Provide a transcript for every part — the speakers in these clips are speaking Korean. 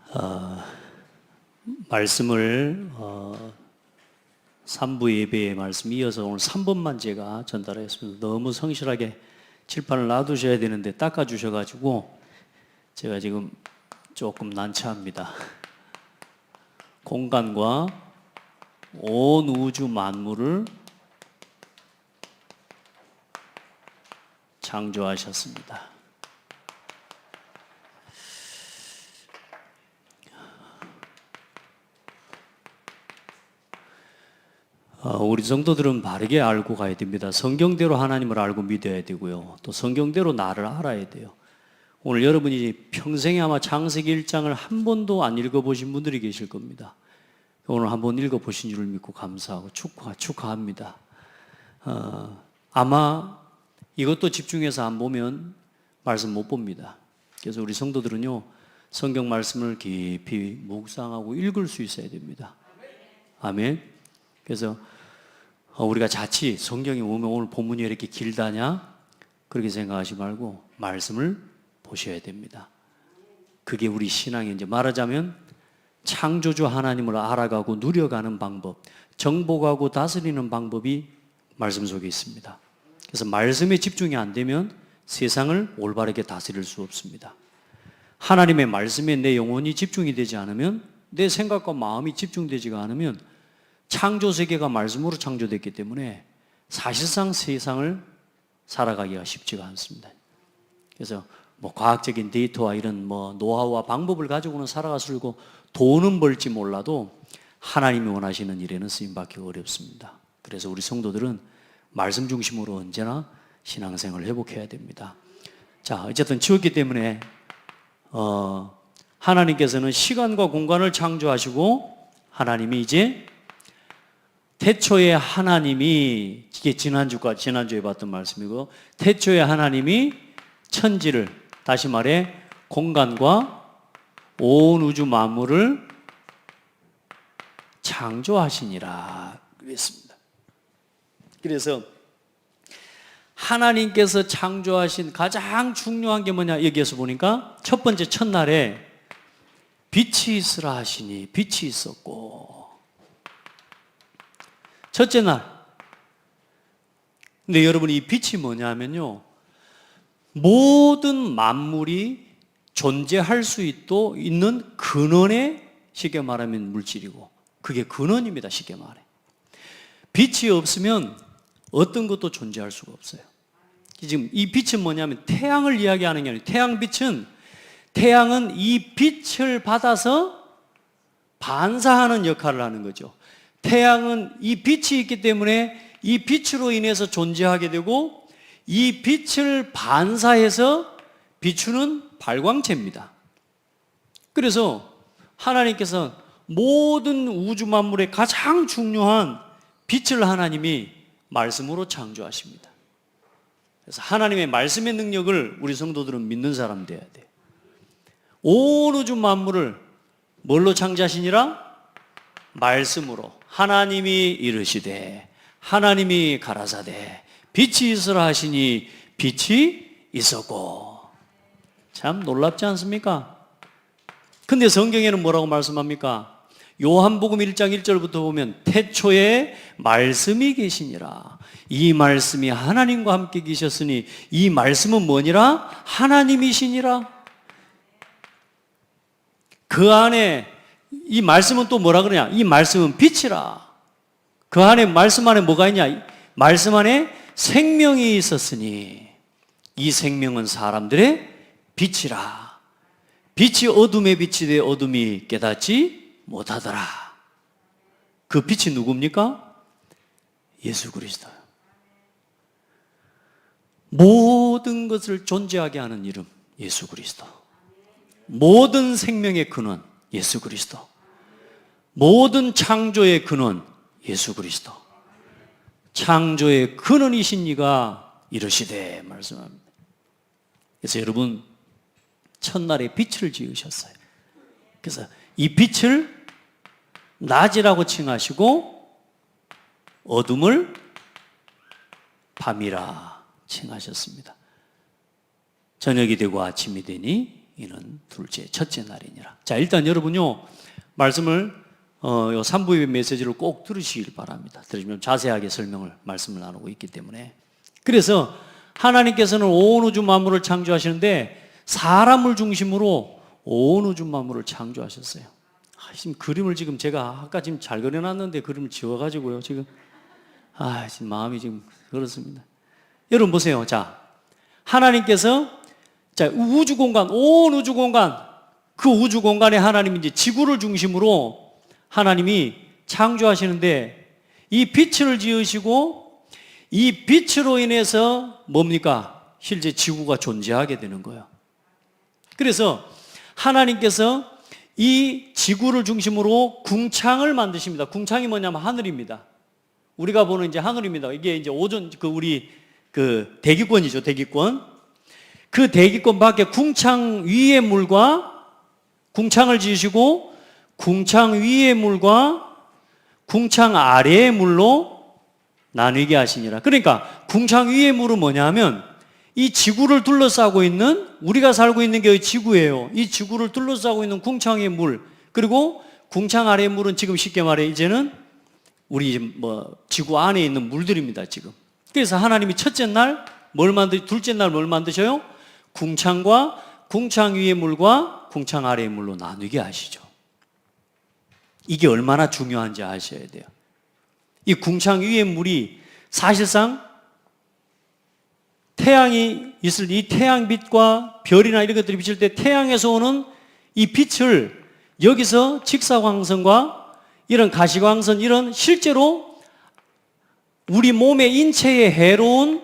어, 말씀을 3부 예배의 말씀 이어서 오늘 3번만 제가 전달하겠습니다. 너무 성실하게 칠판을 놔두셔야 되는데 닦아주셔가지고 제가 지금 조금 난처합니다. 공간과 온 우주 만물을 창조하셨습니다. 우리 성도들은 바르게 알고 가야 됩니다. 성경대로 하나님을 알고 믿어야 되고요. 또 성경대로 나를 알아야 돼요. 오늘 여러분이 평생에 아마 창세기 1장을 한 번도 안 읽어보신 분들이 계실 겁니다. 오늘 한번 읽어보신 줄 믿고 감사하고 축하합니다. 아마 이것도 집중해서 안 보면 말씀 못 봅니다. 그래서 우리 성도들은요, 성경 말씀을 깊이 묵상하고 읽을 수 있어야 됩니다. 아멘. 그래서 우리가 자칫 성경에 오면 오늘 본문이 이렇게 길다냐? 그렇게 생각하지 말고 말씀을 보셔야 됩니다. 그게 우리 신앙이 이제 말하자면 창조주 하나님을 알아가고 누려가는 방법, 정복하고 다스리는 방법이 말씀 속에 있습니다. 그래서 말씀에 집중이 안 되면 세상을 올바르게 다스릴 수 없습니다. 하나님의 말씀에 내 영혼이 집중이 되지 않으면, 내 생각과 마음이 집중되지가 않으면 창조 세계가 말씀으로 창조됐기 때문에 사실상 세상을 살아가기가 쉽지가 않습니다. 그래서 과학적인 데이터와 이런 노하우와 방법을 가지고는 살아가시고 돈은 벌지 몰라도 하나님이 원하시는 일에는 쓰임받기 어렵습니다. 그래서 우리 성도들은 말씀 중심으로 언제나 신앙생활을 회복해야 됩니다. 자, 어쨌든 지었기 때문에 하나님께서는 시간과 공간을 창조하시고, 하나님이 이제 태초에 하나님이, 이게 지난주에 봤던 말씀이고, 태초에 하나님이 천지를, 다시 말해 공간과 온 우주 만물을 창조하시니라 그랬습니다. 그래서 하나님께서 창조하신 가장 중요한 게 뭐냐, 여기에서 보니까 첫 번째 첫날에 빛이 있으라 하시니 빛이 있었고, 첫째 날. 근데 여러분, 이 빛이 뭐냐면요, 모든 만물이 존재할 수 있는 근원의, 쉽게 말하면 물질이고, 그게 근원입니다. 쉽게 말해. 빛이 없으면 어떤 것도 존재할 수가 없어요. 지금 이 빛은 뭐냐면 태양을 이야기하는 게 아니에요. 태양은 이 빛을 받아서 반사하는 역할을 하는 거죠. 태양은 이 빛이 있기 때문에 이 빛으로 인해서 존재하게 되고, 이 빛을 반사해서 비추는 발광체입니다. 그래서 하나님께서 모든 우주 만물의 가장 중요한 빛을 하나님이 말씀으로 창조하십니다. 그래서 하나님의 말씀의 능력을 우리 성도들은 믿는 사람 돼야 돼요. 온 우주 만물을 뭘로 창조하시니라? 말씀으로. 하나님이 이르시되, 하나님이 가라사대 빛이 있으라 하시니 빛이 있었고. 참 놀랍지 않습니까? 근데 성경에는 뭐라고 말씀합니까? 요한복음 1장 1절부터 보면 태초에 말씀이 계시니라. 이 말씀이 하나님과 함께 계셨으니 이 말씀은 뭐니라? 하나님이시니라. 그 안에, 이 말씀은 또 뭐라 그러냐? 이 말씀은 빛이라. 그 안에, 말씀 안에 뭐가 있냐? 말씀 안에 생명이 있었으니 이 생명은 사람들의 빛이라. 빛이 어둠에 빛이 되 어둠이 깨닫지 못하더라. 그 빛이 누굽니까? 예수 그리스도요. 모든 것을 존재하게 하는 이름, 예수 그리스도. 모든 생명의 근원, 예수 그리스도. 모든 창조의 근원, 예수 그리스도. 창조의 근원이신 이가 이르시되 말씀합니다. 그래서 여러분, 첫날에 빛을 지으셨어요. 그래서 이 빛을 낮이라고 칭하시고 어둠을 밤이라 칭하셨습니다. 저녁이 되고 아침이 되니 이는 첫째 날이니라. 자, 일단 여러분요, 말씀을 요 3부의 메시지를 꼭 들으시길 바랍니다. 들으시면 자세하게 말씀을 나누고 있기 때문에. 그래서 하나님께서는 온 우주 만물을 창조하시는데 사람을 중심으로 온 우주 만물을 창조하셨어요. 지금 그림을 제가 아까 잘 그려놨는데 그림을 지워가지고요. 지금 마음이 지금 그렇습니다. 여러분 보세요. 자, 하나님께서 우주 공간, 온 우주 공간, 그 우주 공간에 하나님이 이제 지구를 중심으로 하나님이 창조하시는데 이 빛을 지으시고 이 빛으로 인해서 뭡니까? 실제 지구가 존재하게 되는 거예요. 그래서 하나님께서 이 지구를 중심으로 궁창을 만드십니다. 궁창이 뭐냐면 하늘입니다. 우리가 보는 이제 하늘입니다. 이게 이제 우리 대기권이죠, 대기권. 그 대기권 밖에 궁창 위의 물과 궁창을 지으시고 궁창 위의 물과 궁창 아래의 물로 나뉘게 하시니라. 그러니까 궁창 위의 물은 뭐냐면 이 지구를 둘러싸고 있는, 우리가 살고 있는 게 지구예요. 이 지구를 둘러싸고 있는 궁창의 물, 그리고 궁창 아래의 물은 지금 쉽게 말해 이제는 우리 지구 안에 있는 물들입니다, 지금. 그래서 하나님이 둘째 날 뭘 만드셔요? 궁창과 궁창 위의 물과 궁창 아래의 물로 나누게 하시죠. 이게 얼마나 중요한지 아셔야 돼요. 이 궁창 위의 물이 사실상 태양이 있을 이 태양빛과 별이나 이런 것들이 비칠 때 태양에서 오는 이 빛을 여기서 직사광선과 이런 가시광선, 이런 실제로 우리 몸의 인체에 해로운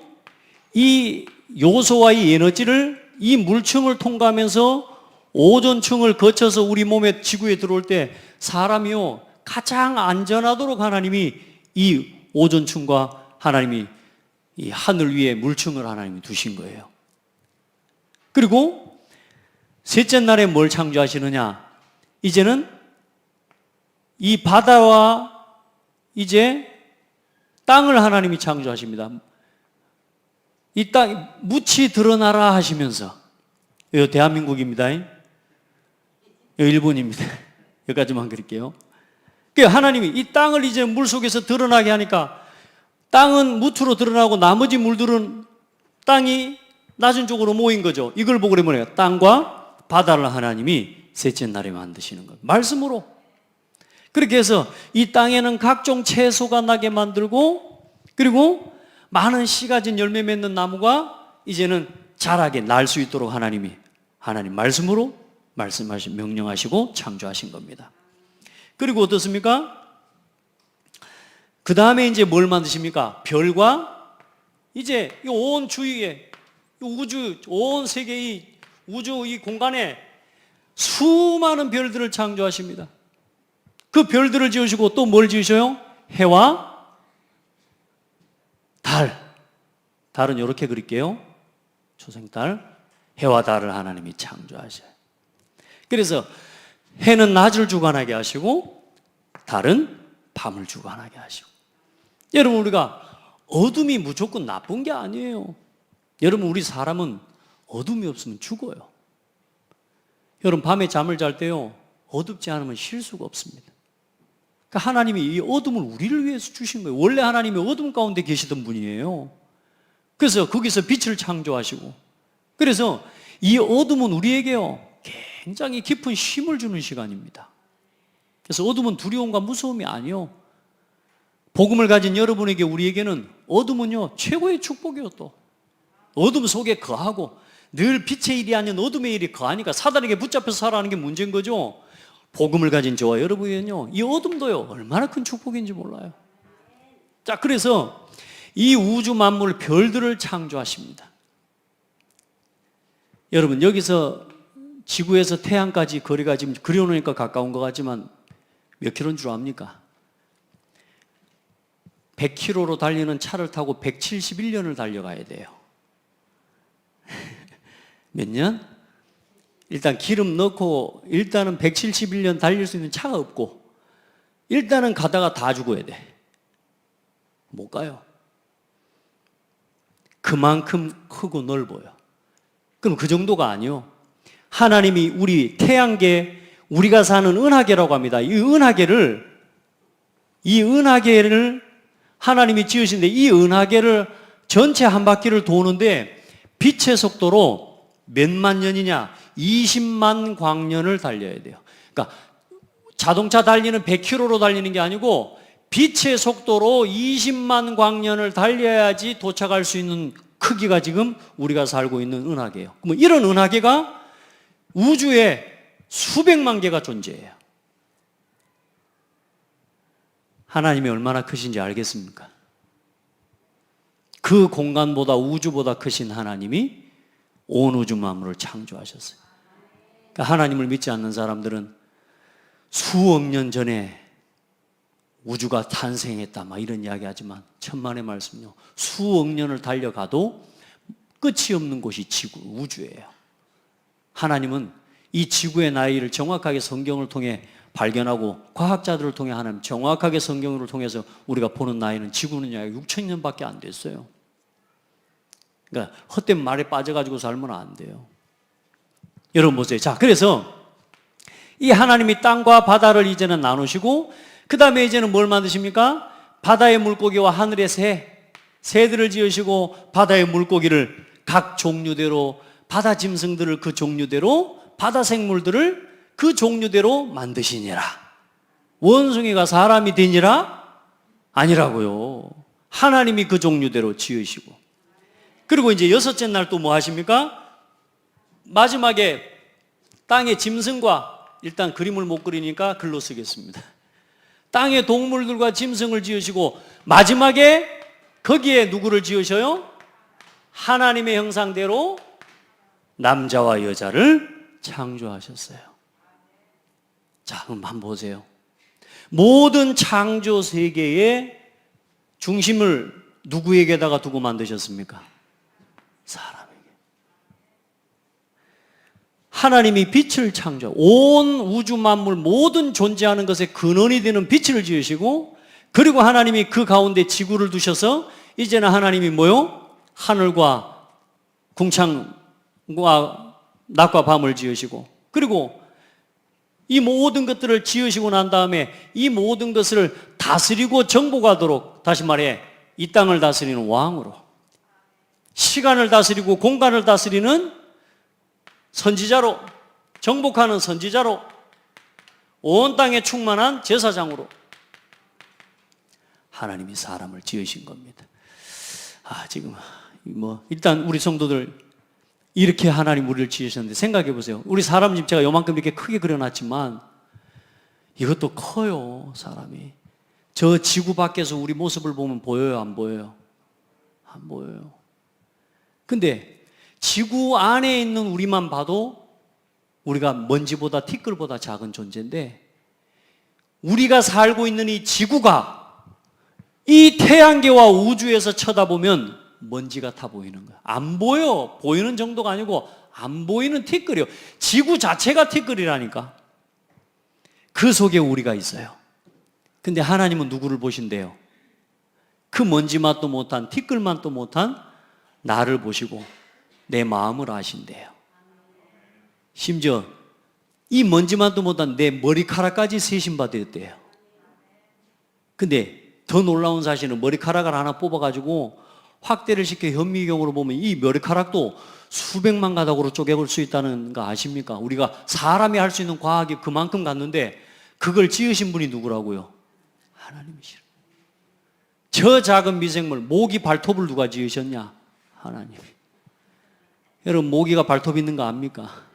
이 요소와 이 에너지를 이 물층을 통과하면서 오존층을 거쳐서 우리 몸의 지구에 들어올 때 사람이요 가장 안전하도록 하나님이 이 오존층과 하나님이 이 하늘 위에 물층을 하나님이 두신 거예요. 그리고 셋째 날에 뭘 창조하시느냐? 이제는 이 바다와 이제 땅을 하나님이 창조하십니다. 이 땅 묻히 드러나라 하시면서, 여기 대한민국입니다. 여기 일본입니다. 여기까지만 그릴게요. 그러니까 하나님이 이 땅을 이제 물 속에서 드러나게 하니까 땅은 무트로 드러나고 나머지 물들은 땅이 낮은 쪽으로 모인 거죠. 이걸 보고 그러면 땅과 바다를 하나님이 셋째 날에 만드시는 거예요. 말씀으로. 그렇게 해서 이 땅에는 각종 채소가 나게 만들고, 그리고 많은 씨 가진 열매 맺는 나무가 이제는 자라게 날 수 있도록 하나님 말씀으로 명령하시고 창조하신 겁니다. 그리고 어떻습니까? 그 다음에 이제 뭘 만드십니까? 별과 이제 온 주위에 우주, 온 세계의 우주 이 공간에 수많은 별들을 창조하십니다. 그 별들을 지으시고 또 뭘 지으셔요? 해와 달. 달은 이렇게 그릴게요. 초생달. 해와 달을 하나님이 창조하셔요. 그래서 해는 낮을 주관하게 하시고 달은 밤을 주관하게 하시고. 여러분, 우리가 어둠이 무조건 나쁜 게 아니에요. 여러분, 우리 사람은 어둠이 없으면 죽어요. 여러분, 밤에 잠을 잘 때요, 어둡지 않으면 쉴 수가 없습니다. 그러니까 하나님이 이 어둠을 우리를 위해서 주신 거예요. 원래 하나님이 어둠 가운데 계시던 분이에요. 그래서 거기서 빛을 창조하시고, 그래서 이 어둠은 우리에게요 굉장히 깊은 쉼을 주는 시간입니다. 그래서 어둠은 두려움과 무서움이 아니요, 복음을 가진 여러분에게, 우리에게는 어둠은요 최고의 축복이요. 또 어둠 속에 거하고 늘 빛의 일이 아닌 어둠의 일이 거하니까 사단에게 붙잡혀서 살아가는 게 문제인 거죠. 복음을 가진 저와 여러분은요, 이 어둠도요 얼마나 큰 축복인지 몰라요. 자, 그래서 이 우주 만물 별들을 창조하십니다. 여러분, 여기서 지구에서 태양까지 거리가 지금 그려놓으니까 가까운 것 같지만 몇 킬로인 줄 압니까? 100km로 달리는 차를 타고 171년을 달려가야 돼요. 몇 년? 일단 기름 넣고 일단은 171년 달릴 수 있는 차가 없고, 일단은 가다가 다 죽어야 돼. 못 가요. 그만큼 크고 넓어요. 그럼 그 정도가 아니요, 하나님이 우리 태양계, 우리가 사는 은하계라고 합니다. 이 은하계를 하나님이 지으신데, 이 은하계를 전체 한 바퀴를 도는데 빛의 속도로 몇만 년이냐? 20만 광년을 달려야 돼요. 그러니까 자동차 달리는 100km로 달리는 게 아니고 빛의 속도로 20만 광년을 달려야지 도착할 수 있는 크기가 지금 우리가 살고 있는 은하계예요. 그럼 이런 은하계가 우주에 수백만 개가 존재해요. 하나님이 얼마나 크신지 알겠습니까? 그 공간보다, 우주보다 크신 하나님이 온 우주 만물을 창조하셨어요. 그러니까 하나님을 믿지 않는 사람들은 수억 년 전에 우주가 탄생했다 막 이런 이야기 하지만 천만의 말씀요, 수억 년을 달려가도 끝이 없는 곳이 지구, 우주예요. 하나님은 이 지구의 나이를 정확하게 성경을 통해 발견하고, 과학자들을 통해 하나님 정확하게 성경을 통해서 우리가 보는 나이는, 지구는 약 6천 년밖에 안 됐어요. 그러니까 헛된 말에 빠져가지고 살면 안 돼요. 여러분 보세요. 자, 그래서 이 하나님이 땅과 바다를 이제는 나누시고, 그 다음에 이제는 뭘 만드십니까? 바다의 물고기와 하늘의 새들을 지으시고, 바다의 물고기를 각 종류대로, 바다 짐승들을 그 종류대로, 바다 생물들을 그 종류대로 만드시니라. 원숭이가 사람이 되니라? 아니라고요. 하나님이 그 종류대로 지으시고, 그리고 이제 여섯째 날 또 뭐 하십니까? 마지막에 땅의 짐승과, 일단 그림을 못 그리니까 글로 쓰겠습니다. 땅의 동물들과 짐승을 지으시고, 마지막에 거기에 누구를 지으셔요? 하나님의 형상대로 남자와 여자를 창조하셨어요. 자, 그럼 한번 보세요. 모든 창조 세계의 중심을 누구에게다가 두고 만드셨습니까? 사람에게. 하나님이 빛을 창조, 온 우주 만물 모든 존재하는 것의 근원이 되는 빛을 지으시고, 그리고 하나님이 그 가운데 지구를 두셔서 이제는 하나님이 뭐요? 하늘과 궁창과 낮과 밤을 지으시고, 그리고 이 모든 것들을 지으시고 난 다음에 이 모든 것을 다스리고 정복하도록, 다시 말해 이 땅을 다스리는 왕으로, 시간을 다스리고 공간을 다스리는 선지자로, 정복하는 선지자로, 온 땅에 충만한 제사장으로 하나님이 사람을 지으신 겁니다. 지금 일단 우리 성도들 이렇게 하나님 우리를 지으셨는데, 생각해 보세요. 우리 사람 집 제가 요만큼 이렇게 크게 그려놨지만 이것도 커요. 사람이 저 지구 밖에서 우리 모습을 보면 보여요, 안 보여요? 안 보여요. 근데 지구 안에 있는 우리만 봐도 우리가 먼지보다 티끌보다 작은 존재인데, 우리가 살고 있는 이 지구가 이 태양계와 우주에서 쳐다보면 먼지가 타 보이는 거야. 안 보여. 보이는 정도가 아니고 안 보이는 티끌이요. 지구 자체가 티끌이라니까. 그 속에 우리가 있어요. 근데 하나님은 누구를 보신대요? 그 먼지맛도 못한, 티끌만도 못한 나를 보시고 내 마음을 아신대요. 심지어 이 먼지만도 못한 내 머리카락까지 세심받았대요. 근데 더 놀라운 사실은 머리카락을 하나 뽑아가지고 확대를 시켜 현미경으로 보면 이 머리카락도 수백만 가닥으로 쪼개볼 수 있다는 거 아십니까? 우리가 사람이 할 수 있는 과학이 그만큼 갔는데 그걸 지으신 분이 누구라고요? 하나님이시라. 저 작은 미생물, 모기 발톱을 누가 지으셨냐? 하나님이. 여러분, 모기가 발톱이 있는 거 압니까?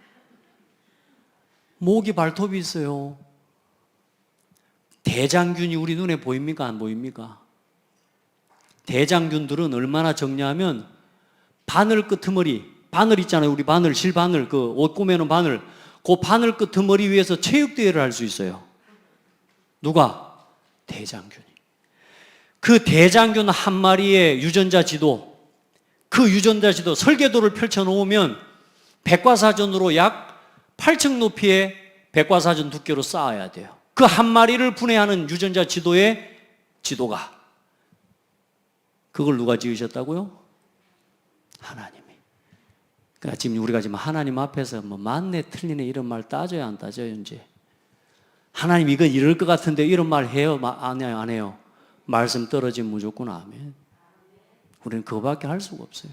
모기 발톱이 있어요. 대장균이 우리 눈에 보입니까? 안 보입니까? 대장균들은 얼마나 정리하면 바늘 끄트머리, 바늘 있잖아요. 우리 바늘, 실바늘, 그 옷 꼬매는 바늘, 그 바늘 끄트머리 위에서 체육대회를 할 수 있어요. 누가? 대장균이. 그 대장균 한 마리의 유전자 지도, 그 유전자 지도 설계도를 펼쳐놓으면 백과사전으로 약 8층 높이의 백과사전 두께로 쌓아야 돼요. 그 한 마리를 분해하는 유전자 지도의 지도가. 그걸 누가 지으셨다고요? 하나님이. 그러니까 지금 우리가 지금 하나님 앞에서 뭐 맞네 틀리네 이런 말 따져야 안 따져요 이제. 하나님 이건 이럴 것 같은데 이런 말 해요? 안 해요? 안 해요? 말씀 떨어지면 무조건 아멘. 우리는 그거밖에 할 수가 없어요.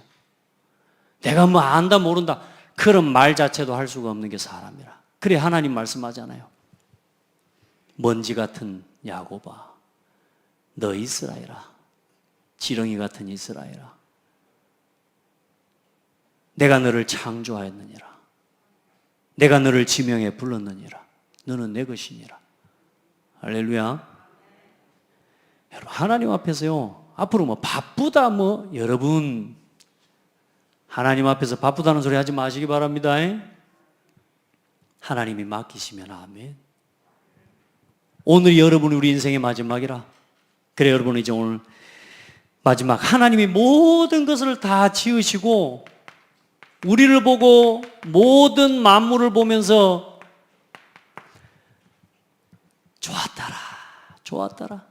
내가 뭐 안다 모른다 그런 말 자체도 할 수가 없는 게 사람이라. 그래 하나님 말씀하잖아요. 먼지 같은 야곱아 너 이스라엘아, 지렁이 같은 이스라엘아, 내가 너를 창조하였느니라. 내가 너를 지명해 불렀느니라. 너는 내 것이니라. 할렐루야. 여러분 하나님 앞에서요 앞으로 뭐 바쁘다 뭐 여러분 하나님 앞에서 바쁘다는 소리 하지 마시기 바랍니다. 하나님이 맡기시면 아멘. 오늘이 여러분이 우리 인생의 마지막이라. 그래 여러분 이제 오늘 마지막 하나님이 모든 것을 다 지으시고 우리를 보고 모든 만물을 보면서 좋았더라 좋았더라.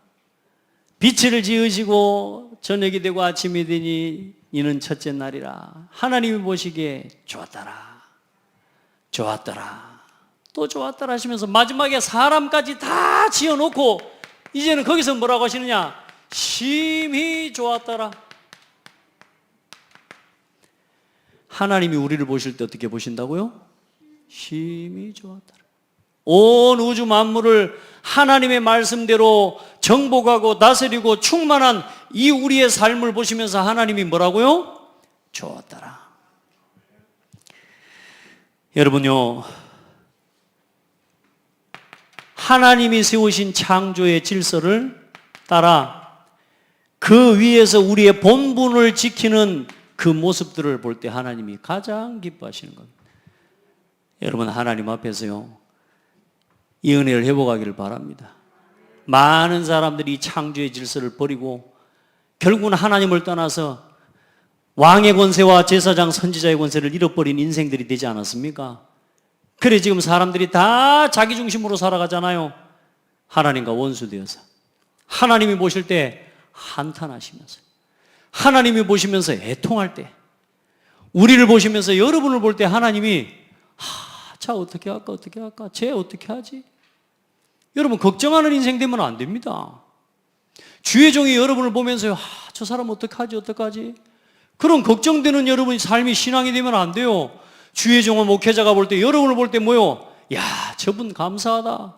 빛을 지으시고 저녁이 되고 아침이 되니 이는 첫째 날이라. 하나님이 보시기에 좋았더라 좋았더라 또 좋았더라 하시면서 마지막에 사람까지 다 지어놓고 이제는 거기서 뭐라고 하시느냐? 심히 좋았더라. 하나님이 우리를 보실 때 어떻게 보신다고요? 심히 좋았더라. 온 우주 만물을 하나님의 말씀대로 정복하고 다스리고 충만한 이 우리의 삶을 보시면서 하나님이 뭐라고요? 좋았더라. 여러분요, 하나님이 세우신 창조의 질서를 따라 그 위에서 우리의 본분을 지키는 그 모습들을 볼 때 하나님이 가장 기뻐하시는 겁니다. 여러분 하나님 앞에서요 이 은혜를 회복하기를 바랍니다. 많은 사람들이 창조의 질서를 버리고 결국은 하나님을 떠나서 왕의 권세와 제사장 선지자의 권세를 잃어버린 인생들이 되지 않았습니까? 그래 지금 사람들이 다 자기 중심으로 살아가잖아요. 하나님과 원수되어서. 하나님이 보실 때 한탄하시면서, 하나님이 보시면서 애통할 때, 우리를 보시면서 여러분을 볼 때 하나님이 자 어떻게 할까 어떻게 할까 쟤 어떻게 하지? 여러분 걱정하는 인생 되면 안 됩니다. 주의 종이 여러분을 보면서 저 사람 어떡하지 어떡하지? 그런 걱정되는 여러분의 삶이 신앙이 되면 안 돼요. 주의 종은 목회자가 볼 때 여러분을 볼 때 뭐요? 야 저분 감사하다.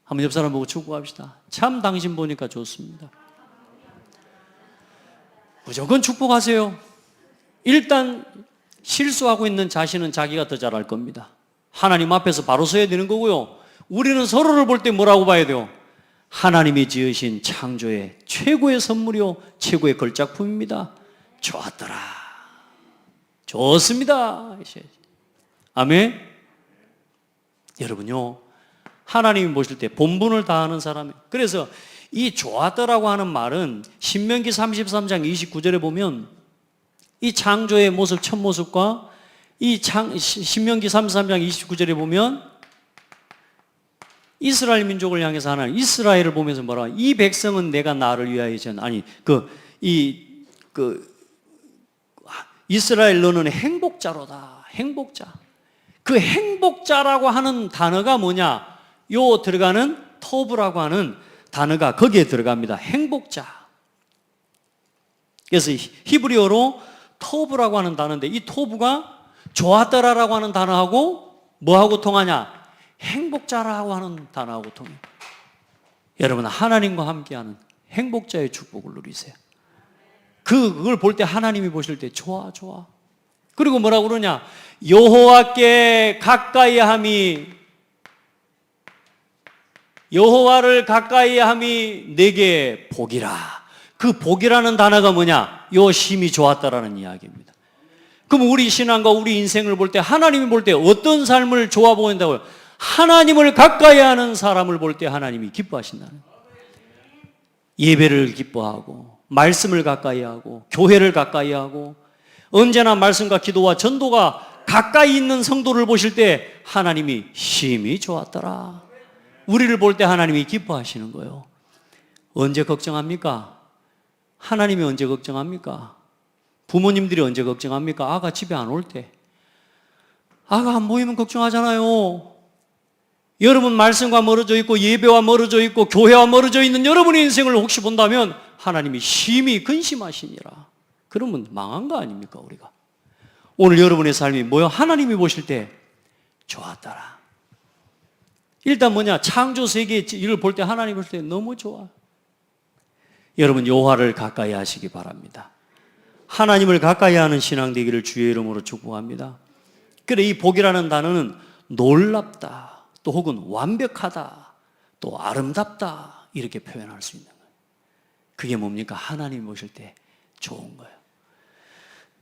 한번 옆 사람 보고 축복합시다. 참 당신 보니까 좋습니다. 무조건 축복하세요. 일단 실수하고 있는 자신은 자기가 더 잘할 겁니다. 하나님 앞에서 바로 서야 되는 거고요. 우리는 서로를 볼 때 뭐라고 봐야 돼요? 하나님이 지으신 창조의 최고의 선물이요 최고의 걸작품입니다. 좋았더라 좋습니다. 아멘. 여러분요 하나님이 보실 때 본분을 다하는 사람이, 그래서 이 좋았더라고 하는 말은 신명기 33장 29절에 보면 이 창조의 모습 첫 모습과 이 신명기 33장 29절에 보면 이스라엘 민족을 향해서 하나님 이스라엘을 보면서 뭐라 이 백성은 내가 나를 위하여 아니 이스라엘 너는 행복자로다. 행복자. 그 행복자라고 하는 단어가 뭐냐? 요 들어가는 토브라고 하는 단어가 거기에 들어갑니다. 행복자. 그래서 히브리어로 토브라고 하는 단어인데 이 토브가 좋았더라라고 하는 단어하고 뭐하고 통하냐? 행복자라고 하는 단어하고 통해요. 여러분 하나님과 함께하는 행복자의 축복을 누리세요. 그걸 볼 때 하나님이 보실 때 좋아 좋아. 그리고 뭐라고 그러냐? 여호와께 가까이함이 여호와를 가까이함이 내게 복이라. 그 복이라는 단어가 뭐냐? 요 심히 좋았다라는 이야기입니다. 그럼 우리 신앙과 우리 인생을 볼 때 하나님이 볼 때 어떤 삶을 좋아 보인다고요? 하나님을 가까이하는 사람을 볼 때 하나님이 기뻐하신다는 거예요. 예배를 기뻐하고 말씀을 가까이하고 교회를 가까이하고 언제나 말씀과 기도와 전도가 가까이 있는 성도를 보실 때 하나님이 심히 좋았더라. 우리를 볼 때 하나님이 기뻐하시는 거예요. 언제 걱정합니까? 하나님이 언제 걱정합니까? 부모님들이 언제 걱정합니까? 아가 집에 안 올 때. 아가 안 보이면 걱정하잖아요. 여러분 말씀과 멀어져 있고 예배와 멀어져 있고 교회와 멀어져 있는 여러분의 인생을 혹시 본다면 하나님이 심히 근심하시니라. 그러면 망한 거 아닙니까 우리가? 오늘 여러분의 삶이 뭐요? 하나님이 보실 때 좋았더라. 일단 뭐냐? 창조 세계의 일을 볼 때 하나님 볼 때 너무 좋아. 여러분 여호와를 가까이 하시기 바랍니다. 하나님을 가까이 하는 신앙 되기를 주의 이름으로 축복합니다. 그래 이 복이라는 단어는 놀랍다, 또 혹은 완벽하다, 또 아름답다 이렇게 표현할 수 있는 거예요. 그게 뭡니까? 하나님 보실 때 좋은 거예요.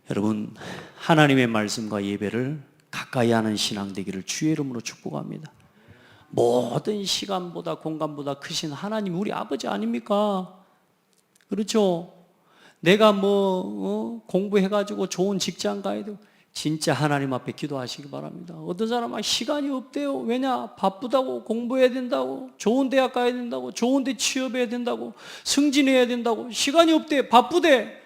여러분 하나님의 말씀과 예배를 가까이 하는 신앙 되기를 주의 이름으로 축복합니다. 모든 시간보다 공간보다 크신 하나님 우리 아버지 아닙니까? 그렇죠? 내가 공부해가지고 좋은 직장 가야 되고 진짜 하나님 앞에 기도하시기 바랍니다. 어떤 사람은 시간이 없대요. 왜냐? 바쁘다고, 공부해야 된다고, 좋은 대학 가야 된다고, 좋은 데 취업해야 된다고, 승진해야 된다고, 시간이 없대, 바쁘대.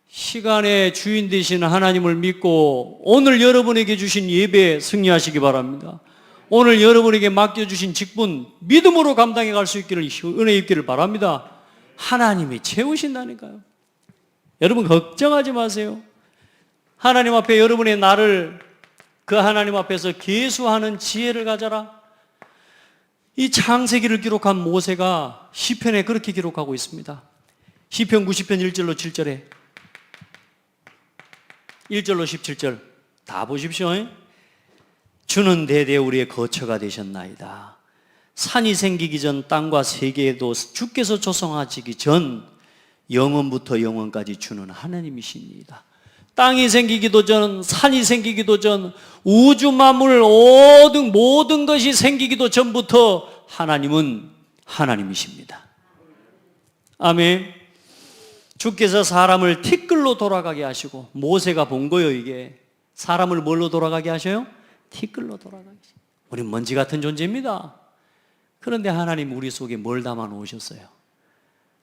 시간의 주인 되시는 하나님을 믿고 오늘 여러분에게 주신 예배에 승리하시기 바랍니다. 오늘 여러분에게 맡겨주신 직분 믿음으로 감당해 갈 수 있기를, 은혜 있기를 바랍니다. 하나님이 채우신다니까요. 여러분 걱정하지 마세요. 하나님 앞에 여러분의 나를 그 하나님 앞에서 계수하는 지혜를 가져라. 이 창세기를 기록한 모세가 시편에 그렇게 기록하고 있습니다. 시편 90편 1절로 7절에 1절로 17절 다 보십시오. 주는 대대 우리의 거처가 되셨나이다. 산이 생기기 전 땅과 세계에도 주께서 조성하시기 전 영원부터 영원까지 주는 하나님이십니다. 땅이 생기기도 전, 산이 생기기도 전, 우주 만물 모든 것이 생기기도 전부터 하나님은 하나님이십니다. 아멘. 주께서 사람을 티끌로 돌아가게 하시고, 모세가 본 거예요. 이게 사람을 뭘로 돌아가게 하셔요? 티끌로 돌아가게 하시고. 우린 먼지 같은 존재입니다. 그런데 하나님 우리 속에 뭘 담아 놓으셨어요?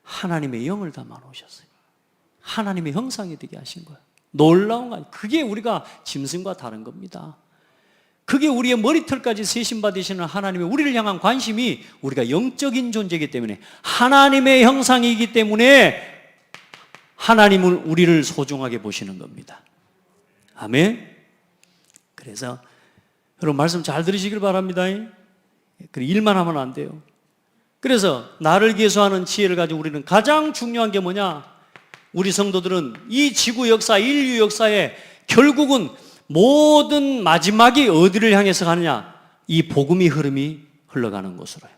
하나님의 영을 담아 놓으셨어요. 하나님의 형상이 되게 하신 거예요. 놀라운 거 아니에요. 그게 우리가 짐승과 다른 겁니다. 그게 우리의 머리털까지 세심받으시는 하나님의 우리를 향한 관심이 우리가 영적인 존재이기 때문에, 하나님의 형상이기 때문에 하나님은 우리를 소중하게 보시는 겁니다. 아멘. 그래서 여러분 말씀 잘 들으시길 바랍니다. 일만 하면 안 돼요. 그래서 나를 계수하는 지혜를 가지고 우리는 가장 중요한 게 뭐냐? 우리 성도들은 이 지구 역사, 인류 역사에 결국은 모든 마지막이 어디를 향해서 가느냐? 이 복음의 흐름이 흘러가는 곳으로요.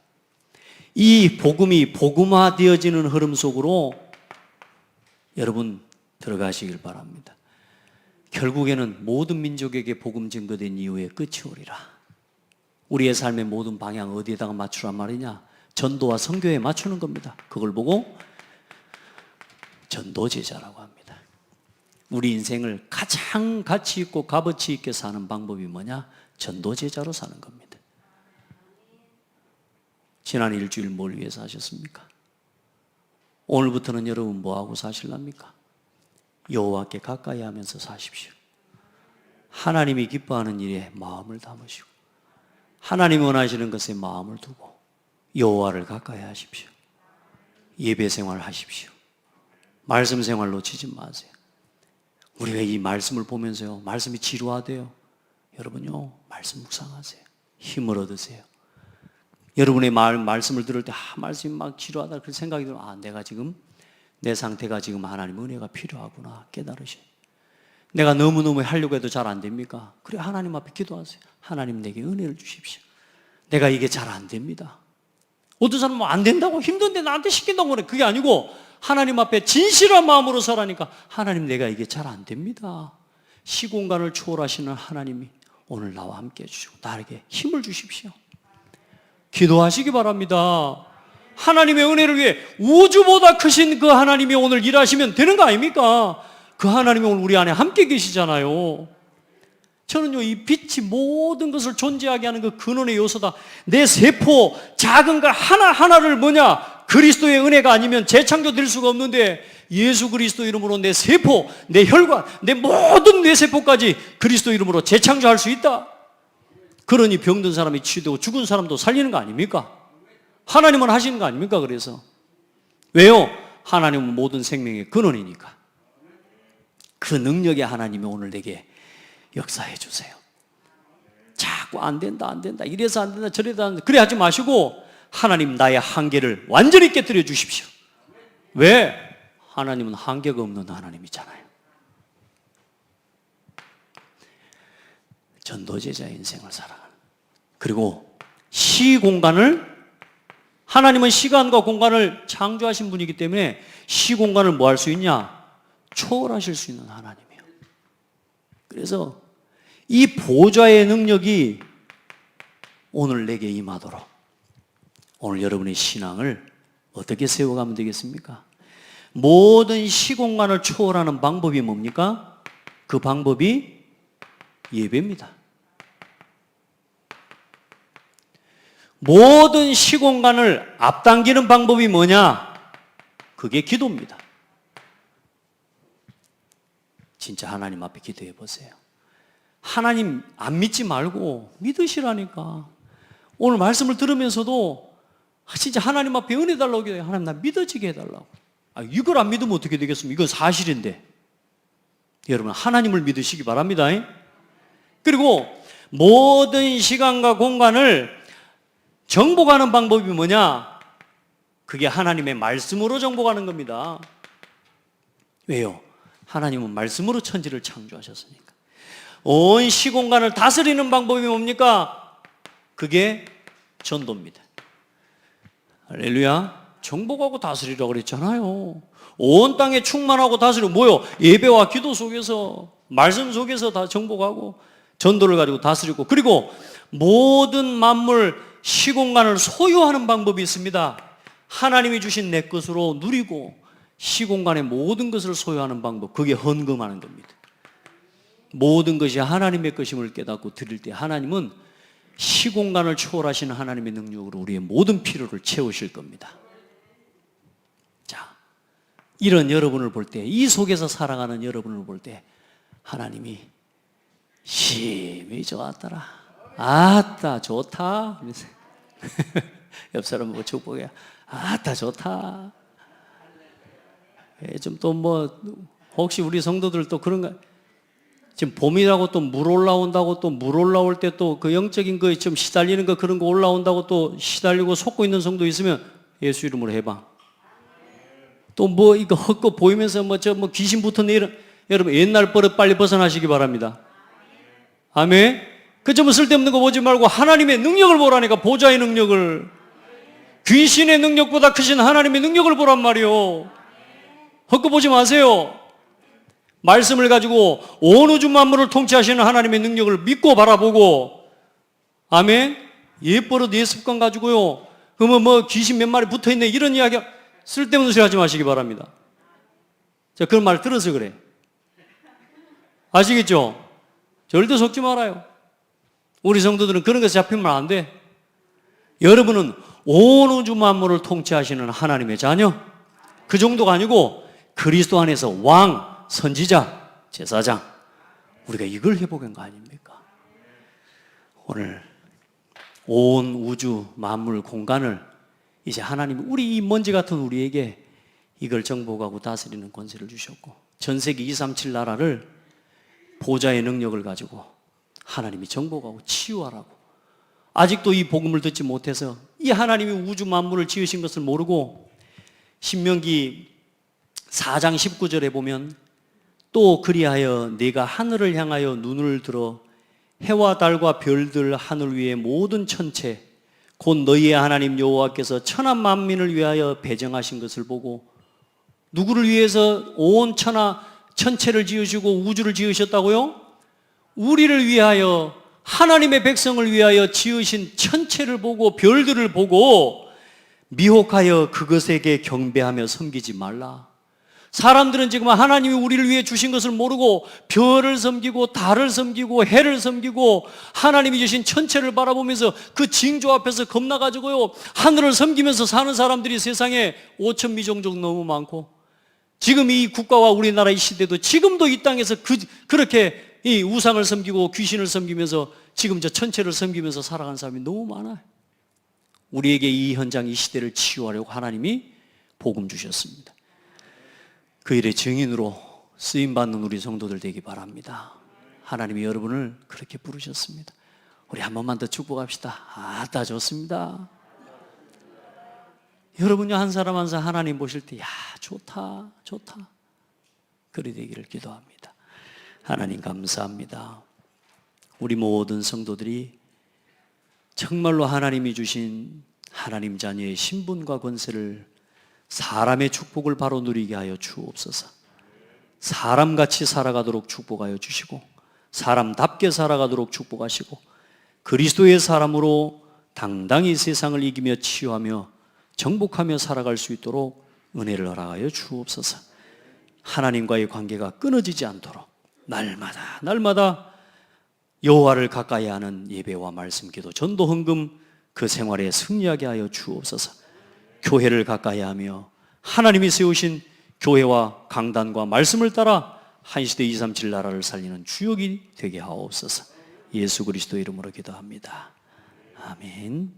이 복음이 복음화되어지는 흐름 속으로 여러분 들어가시길 바랍니다. 결국에는 모든 민족에게 복음 증거된 이후에 끝이 오리라. 우리의 삶의 모든 방향 어디에다가 맞추란 말이냐? 전도와 선교에 맞추는 겁니다. 그걸 보고 전도제자라고 합니다. 우리 인생을 가장 가치 있고 값어치 있게 사는 방법이 뭐냐? 전도제자로 사는 겁니다. 지난 일주일 뭘 위해서 하셨습니까? 오늘부터는 여러분 뭐하고 사실랍니까? 여호와께 가까이 하면서 사십시오. 하나님이 기뻐하는 일에 마음을 담으시고 하나님이 원하시는 것에 마음을 두고 여호와를 가까이 하십시오. 예배 생활 하십시오. 말씀 생활 놓치지 마세요. 우리가 이 말씀을 보면서요, 말씀이 지루하대요. 여러분요, 말씀 묵상하세요. 힘을 얻으세요. 여러분의 말씀을 들을 때 말씀이 막 지루하다 그런 생각이 들면 내가 지금 내 상태가 지금 하나님 은혜가 필요하구나 깨달으셔요. 내가 너무너무 하려고 해도 잘 안 됩니까? 그래 하나님 앞에 기도하세요. 하나님 내게 은혜를 주십시오. 내가 이게 잘 안 됩니다. 어떤 사람은 안 된다고 힘든데 나한테 시킨다고 그래. 그게 아니고 하나님 앞에 진실한 마음으로 서라니까 하나님 내가 이게 잘 안 됩니다. 시공간을 초월하시는 하나님이 오늘 나와 함께 해주시고 나에게 힘을 주십시오. 기도하시기 바랍니다. 하나님의 은혜를 위해 우주보다 크신 그 하나님이 오늘 일하시면 되는 거 아닙니까? 그 하나님이 오늘 우리 안에 함께 계시잖아요. 저는요, 이 빛이 모든 것을 존재하게 하는 그 근원의 요소다. 내 세포, 작은 것 하나하나를 뭐냐? 그리스도의 은혜가 아니면 재창조될 수가 없는데 예수 그리스도 이름으로 내 세포, 내 혈관, 내 모든 뇌세포까지 그리스도 이름으로 재창조할 수 있다. 그러니 병든 사람이 치유되고 죽은 사람도 살리는 거 아닙니까? 하나님은 하시는 거 아닙니까? 그래서 왜요? 하나님은 모든 생명의 근원이니까. 그 능력의 하나님이 오늘 내게 역사해 주세요. 자꾸 안 된다 이래서 안 된다 저래서 안 된다 그래 하지 마시고 하나님 나의 한계를 완전히 깨뜨려 주십시오. 왜? 하나님은 한계가 없는 하나님이잖아요. 전도제자의 인생을 살아가는, 그리고 시공간을, 하나님은 시간과 공간을 창조하신 분이기 때문에 시공간을 뭐 할 수 있냐? 초월하실 수 있는 하나님이에요. 그래서 이 보좌의 능력이 오늘 내게 임하도록 오늘 여러분의 신앙을 어떻게 세워가면 되겠습니까? 모든 시공간을 초월하는 방법이 뭡니까? 그 방법이 예배입니다. 모든 시공간을 앞당기는 방법이 뭐냐? 그게 기도입니다. 진짜 하나님 앞에 기도해 보세요. 하나님 안 믿지 말고 믿으시라니까. 오늘 말씀을 들으면서도 진짜 하나님 앞에 은혜 달라고 기도해요. 하나님 나 믿어지게 해달라고. 이걸 안 믿으면 어떻게 되겠습니까? 이건 사실인데. 여러분 하나님을 믿으시기 바랍니다. 그리고 모든 시간과 공간을 정복하는 방법이 뭐냐? 그게 하나님의 말씀으로 정복하는 겁니다. 왜요? 하나님은 말씀으로 천지를 창조하셨으니까. 온 시공간을 다스리는 방법이 뭡니까? 그게 전도입니다. 할렐루야. 정복하고 다스리라고 그랬잖아요. 온 땅에 충만하고 다스리고 뭐요? 예배와 기도 속에서, 말씀 속에서 다 정복하고 전도를 가지고 다스리고, 그리고 모든 만물 시공간을 소유하는 방법이 있습니다. 하나님이 주신 내 것으로 누리고 시공간의 모든 것을 소유하는 방법, 그게 헌금하는 겁니다. 모든 것이 하나님의 것임을 깨닫고 드릴 때 하나님은 시공간을 초월하시는 하나님의 능력으로 우리의 모든 필요를 채우실 겁니다. 자, 이런 여러분을 볼 때, 이 속에서 살아가는 여러분을 볼 때 하나님이 힘이 좋았더라. 아따 좋다. 옆 사람 보고 축복해. 아따 좋다. 좀 또 뭐 혹시 우리 성도들 또 그런가? 지금 봄이라고 또 물 올라온다고, 또 물 올라올 때 또 그 영적인 거에 좀 시달리는 거, 그런 거 올라온다고 또 시달리고 속고 있는 성도 있으면 예수 이름으로 해봐. 또 뭐 이거 헛거 보이면서 뭐 귀신 붙었네 이런, 여러분 옛날 버릇 빨리 벗어나시기 바랍니다. 아멘. 그 좀 쓸데없는 거 보지 말고 하나님의 능력을 보라니까. 보좌의 능력을, 귀신의 능력보다 크신 하나님의 능력을 보란 말이요. 헛거 보지 마세요. 말씀을 가지고 온 우주 만물을 통치하시는 하나님의 능력을 믿고 바라보고, 아멘. 옛버릇 옛습관 가지고요, 그러면 뭐 귀신 몇 마리 붙어있네 이런 이야기 쓸데없는 소리 하지 마시기 바랍니다. 자, 그런 말 들어서 그래. 아시겠죠? 절대 속지 말아요. 우리 성도들은 그런 것에 잡히면 안 돼. 여러분은 온 우주 만물을 통치하시는 하나님의 자녀, 그 정도가 아니고 그리스도 안에서 왕, 선지자, 제사장, 우리가 이걸 회복한 거 아닙니까? 오늘 온 우주 만물 공간을 이제 하나님이 우리 이 먼지 같은 우리에게 이걸 정복하고 다스리는 권세를 주셨고, 전 세계 237 나라를 보좌의 능력을 가지고 하나님이 정복하고 치유하라고. 아직도 이 복음을 듣지 못해서 이 하나님이 우주 만물을 지으신 것을 모르고, 신명기 4장 19절에 보면 또 그리하여 네가 하늘을 향하여 눈을 들어 해와 달과 별들, 하늘 위의 모든 천체 곧 너희의 하나님 여호와께서 천하 만민을 위하여 배정하신 것을 보고, 누구를 위해서 온 천체를 지으시고 우주를 지으셨다고요? 우리를 위하여, 하나님의 백성을 위하여 지으신 천체를 보고 별들을 보고 미혹하여 그것에게 경배하며 섬기지 말라. 사람들은 지금 하나님이 우리를 위해 주신 것을 모르고 별을 섬기고 달을 섬기고 해를 섬기고 하나님이 주신 천체를 바라보면서 그 징조 앞에서 겁나가지고요, 하늘을 섬기면서 사는 사람들이 세상에 5,000미종 정도 너무 많고, 지금 이 국가와 우리나라 이 시대도 지금도 이 땅에서 그렇게 이 우상을 섬기고 귀신을 섬기면서 지금 저 천체를 섬기면서 살아가는 사람이 너무 많아요. 우리에게 이 현장, 이 시대를 치유하려고 하나님이 복음 주셨습니다. 그 일의 증인으로 쓰임받는 우리 성도들 되기 바랍니다. 하나님이 여러분을 그렇게 부르셨습니다. 우리 한 번만 더 축복합시다. 아따 좋습니다. 여러분요, 한 사람 한 사람 하나님 보실 때 야 좋다 좋다 그리 되기를 기도합니다. 하나님 감사합니다. 우리 모든 성도들이 정말로 하나님이 주신 하나님 자녀의 신분과 권세를, 사람의 축복을 바로 누리게 하여 주옵소서. 사람같이 살아가도록 축복하여 주시고, 사람답게 살아가도록 축복하시고, 그리스도의 사람으로 당당히 세상을 이기며 치유하며 정복하며 살아갈 수 있도록 은혜를 허락하여 주옵소서. 하나님과의 관계가 끊어지지 않도록 날마다 여호와를 가까이 하는 예배와 말씀, 기도, 전도, 헌금 그 생활에 승리하게 하여 주옵소서. 교회를 가까이 하며 하나님이 세우신 교회와 강단과 말씀을 따라 한시대 237 나라를 살리는 주역이 되게 하옵소서. 예수 그리스도 이름으로 기도합니다. 아멘.